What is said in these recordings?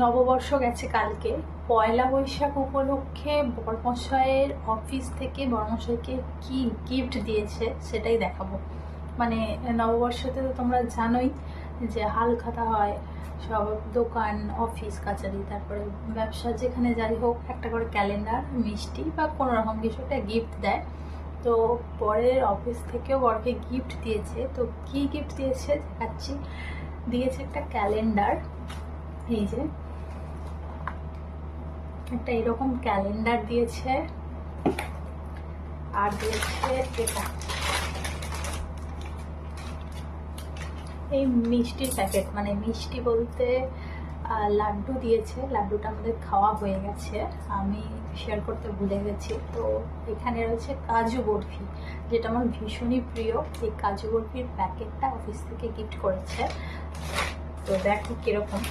নববর্ষ গেছে কালকে, পয়লা বৈশাখ উপলক্ষে বরমশাইয়ের অফিস থেকে বরমশাইকে কি গিফট দিয়েছে সেটাই দেখাবো। মানে নববর্ষতে তো তোমরা জানোই যে হালখাতা হয়, সব দোকান অফিস কাচারি তারপরে ব্যবসা যেখানে যাই হোক একটা করে ক্যালেন্ডার, মিষ্টি বা কোনো রকম কিছু একটা গিফট দেয়। তো পরের অফিস থেকেও বরকে গিফট দিয়েছে। তো কি গিফট দিয়েছে দেখাচ্ছি। দিয়েছে একটা ক্যালেন্ডার, এই যে একটা এরকম ক্যালেন্ডার দিয়েছে, আর দিয়েছে এটা এই মিষ্টির প্যাকেট, মানে মিষ্টি বলতে লাড্ডু দিয়েছে। লাড্ডুটা আমাদের খাওয়া হয়ে গেছে, আমি শেয়ার করতে ভুলে গেছি। তো এখানে রয়েছে কাজু বরফি, যেটা আমার ভীষণই প্রিয়। এই কাজু বরফির প্যাকেটটা অফিস থেকে গিফট করেছে। তো দেখো কিরকম।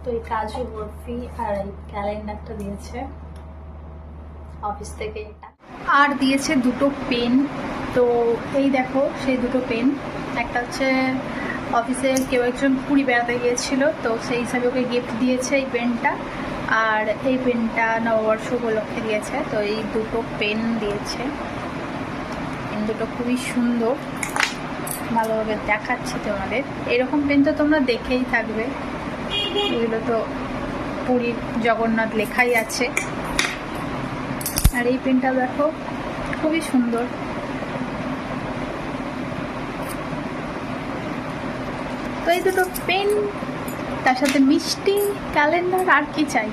তো এই কাজু বরফি আর এই ক্যালেন্ডারটা দিয়েছে অফিস থেকে। এটা আর দিয়েছে দুটো পেন। তো এই দেখো সেই দুটো পেন। একটা হচ্ছে অফিসে কেউ একজন পুরী বেড়াতে গিয়েছিল, তো সেই হিসাবে ওকে গিফট দিয়েছে এই পেনটা। আর এই পেনটা নববর্ষ উপলক্ষে দিয়েছে। তো এই দুটো পেন দিয়েছে। পেন দুটো খুবই সুন্দর, ভালোভাবে দেখাচ্ছি তোমাদের। এরকম পেন তো তোমরা দেখেই থাকবে, এগুলো তো পুরীর জগন্নাথ লেখাই আছে। আর এই পেনটা দেখো খুবই সুন্দর। তো এই দুটো পেন, তার সাথে মিষ্টি, ক্যালেন্ডার, আর কি চাই।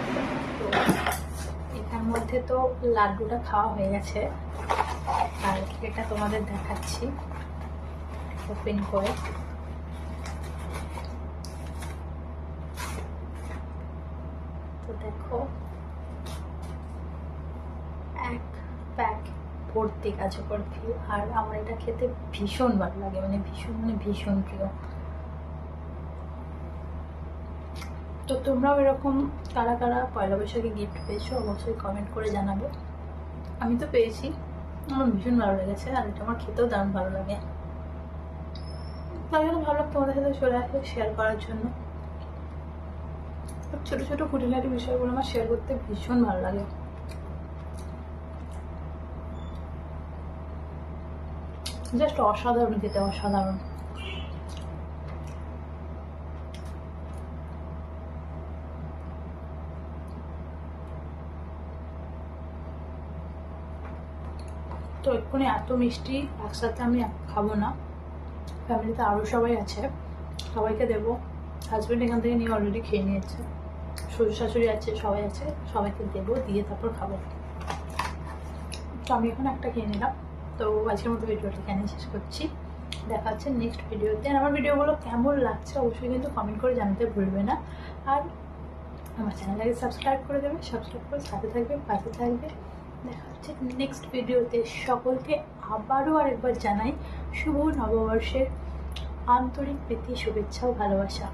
এটার মধ্যে তো লাড্ডুটা খাওয়া হয়ে গেছে, আর এটা তোমাদের দেখাচ্ছি ওপেন করে। তো দেখো এক প্যাক ভর্তি কাজু বরফি। আর আমার এটা খেতে ভীষণ ভালো লাগে, মানে ভীষণ প্রিয়। তো তোমরাও এরকম কারা কারা পয়লা বৈশাখে গিফট পেয়েছো অবশ্যই কমেন্ট করে জানাবে। আমি তো পেয়েছি, আমার ভীষণ ভালো লেগেছে, আর এটা আমার খেতেও দারুণ ভালো লাগে। তাই জন্য ভাবলাম তোমাদের সাথে চলে আসে শেয়ার করার জন্য। ছোটো ছোটো খুঁটিনাটি বিষয়গুলো আমার শেয়ার করতে ভীষণ ভালো লাগে। জাস্ট অসাধারণ খেতে, অসাধারণ। তো এক্ষুনি এত মিষ্টি একসাথে আমি খাবো না, ফ্যামিলিতে আরও সবাই আছে, সবাইকে দেবো। হাজব্যান্ড এখান থেকে নিয়ে অলরেডি খেয়ে নিয়েছে, শ্বশুর শাশুড়ি আছে, সবাই আছে, সবাইকে দেবো, দিয়ে তারপর খাবো। তো আমি এখন একটা খেয়ে নিলাম। তো আজকের মতো ভিডিওটা এখানে শেষ করছি, দেখা হচ্ছে নেক্সট ভিডিওতে। আর আমার ভিডিওগুলো কেমন লাগছে অবশ্যই কিন্তু কমেন্ট করে জানাতে ভুলবে না। আর আমার চ্যানেলটাকে সাবস্ক্রাইব করে দেবে, সাবস্ক্রাইব করে সাথে থাকবে, পাশে থাকবে। দেখা হচ্ছে নেক্সট ভিডিওতে। সকলকে আবারও আরেকবার জানাই শুভ নববর্ষের আন্তরিক প্রীতি, শুভেচ্ছা ও ভালোবাসা।